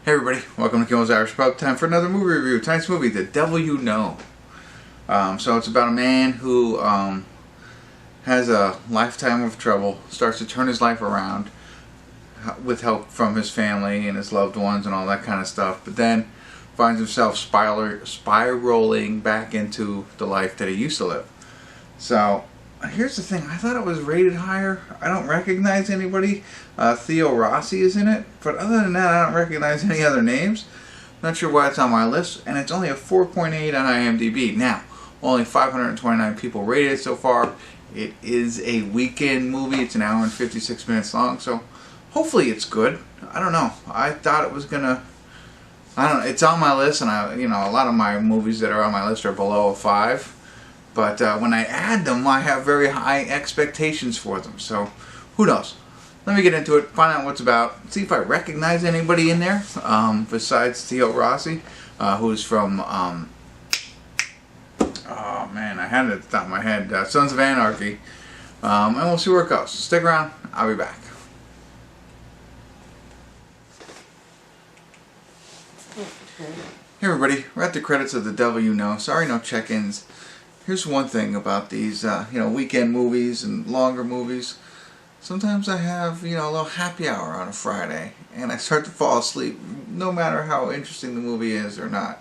Hey everybody, welcome to Kimmel's Irish Pub. Time for another movie review. Tonight's movie, The Devil You Know. So it's about a man who has a lifetime of trouble, starts to turn his life around with help from his family and his loved ones and all that kind of stuff, but then finds himself spiraling back into the life that he used to live. So here's the thing, I thought it was rated higher. I don't recognize anybody. Theo Rossi is in it, but other than that I don't recognize any other names. Not sure why it's on my list, and it's only a 4.8 on IMDb. Now, only 529 people rated it so far. It is a weekend movie. It's an hour and 56 minutes long, so hopefully it's good. I don't know. I thought it was gonna, I don't know, it's on my list, and a lot of my movies that are on my list are below a 5. But when I add them, I have very high expectations for them. So, who knows? Let me get into it, find out what's about, see if I recognize anybody in there besides Theo Rossi, who's from, oh man, I had it at the top of my head, Sons of Anarchy. And we'll see where it goes. Stick around, I'll be back. Hey everybody, we're at the credits of The Devil You Know. Sorry, no check-ins. Here's one thing about these, weekend movies and longer movies. Sometimes I have, a little happy hour on a Friday, and I start to fall asleep, no matter how interesting the movie is or not.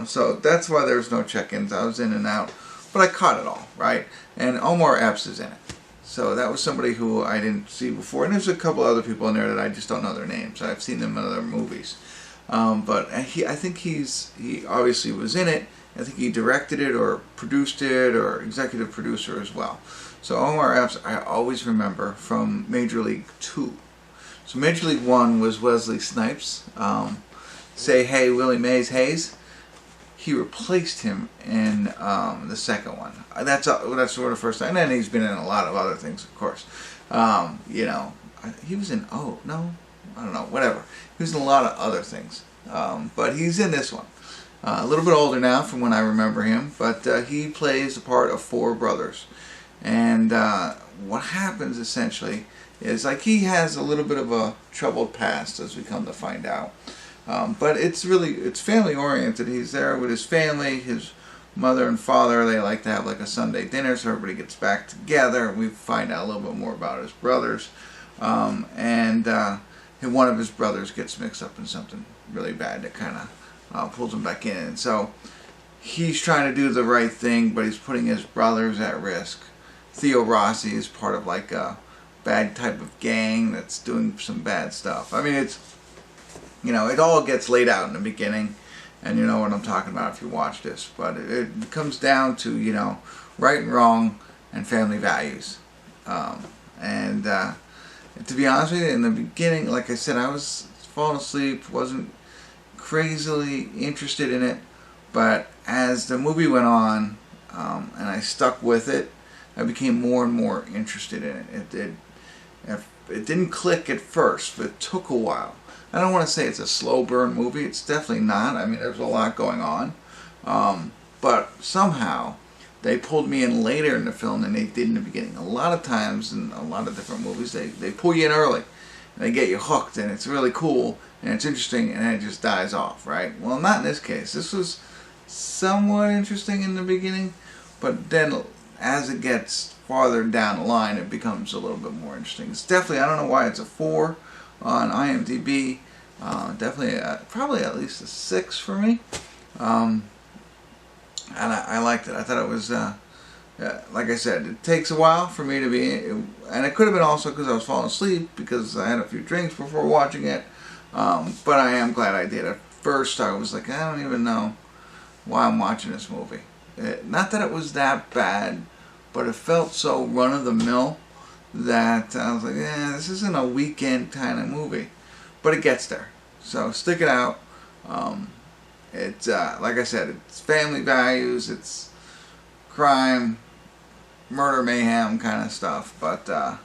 So that's why there's no check-ins. I was in and out, but I caught it all, right? And Omar Epps is in it. So that was somebody who I didn't see before, and there's a couple other people in there that I just don't know their names. I've seen them in other movies. But I think he obviously was in it. I think he directed it or produced it or executive producer as well. So Omar Epps I always remember from Major League 2. So Major League 1 was Wesley Snipes. Say Hey Willie Mays Hayes. He replaced him in the second one. That's sort of the first time. And then he's been in a lot of other things, of course. He was in, I don't know, whatever. He was in a lot of other things. But he's in this one. A little bit older now from when I remember him, but he plays the part of 4 brothers. And what happens essentially is, like, he has a little bit of a troubled past, as we come to find out. But it's family oriented. He's there with his family, his mother and father. They like to have like a Sunday dinner, so everybody gets back together. We find out a little bit more about his brothers. And one of his brothers gets mixed up in something really bad that kind of pulls him back in. And so he's trying to do the right thing, but he's putting his brothers at risk. Theo Rossi is part of like a bad type of gang that's doing some bad stuff. I mean, it's, it all gets laid out in the beginning, and you know what I'm talking about if you watch this. But it comes down to, right and wrong and family values. To be honest with you, in the beginning, like I said, I was falling asleep, wasn't crazily interested in it, but as the movie went on and I stuck with it, I became more and more interested in it. It didn't click at first, but it took a while. I don't want to say it's a slow burn movie. It's definitely not. I mean, there's a lot going on, but somehow they pulled me in later in the film than they did in the beginning. A lot of times in a lot of different movies, they pull you in early and they get you hooked, and it's really cool and it's interesting, and then it just dies off, right? Well, not in this case. This was somewhat interesting in the beginning, but then as it gets farther down the line, it becomes a little bit more interesting. It's definitely, I don't know why it's a 4 on IMDb. Definitely, probably at least a 6 for me. And I liked it. I thought it was, like I said, it takes a while for me to be, and it could have been also because I was falling asleep because I had a few drinks before watching it. But I am glad I did. At first I was like, I don't even know why I'm watching this movie. Not that it was that bad, but it felt so run-of-the-mill that I was like, this isn't a weekend kind of movie. But it gets there. So stick it out. It's, like I said, it's family values, it's crime, murder, mayhem kind of stuff, but I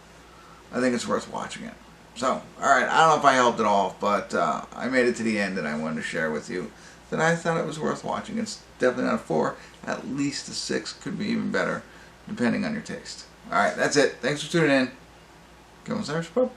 think it's worth watching it. So, alright, I don't know if I helped at all, but I made it to the end and I wanted to share with you that I thought it was worth watching. It's definitely not a 4, at least a 6, could be even better, depending on your taste. Alright, that's it. Thanks for tuning in. Kimmel's Irish Pub.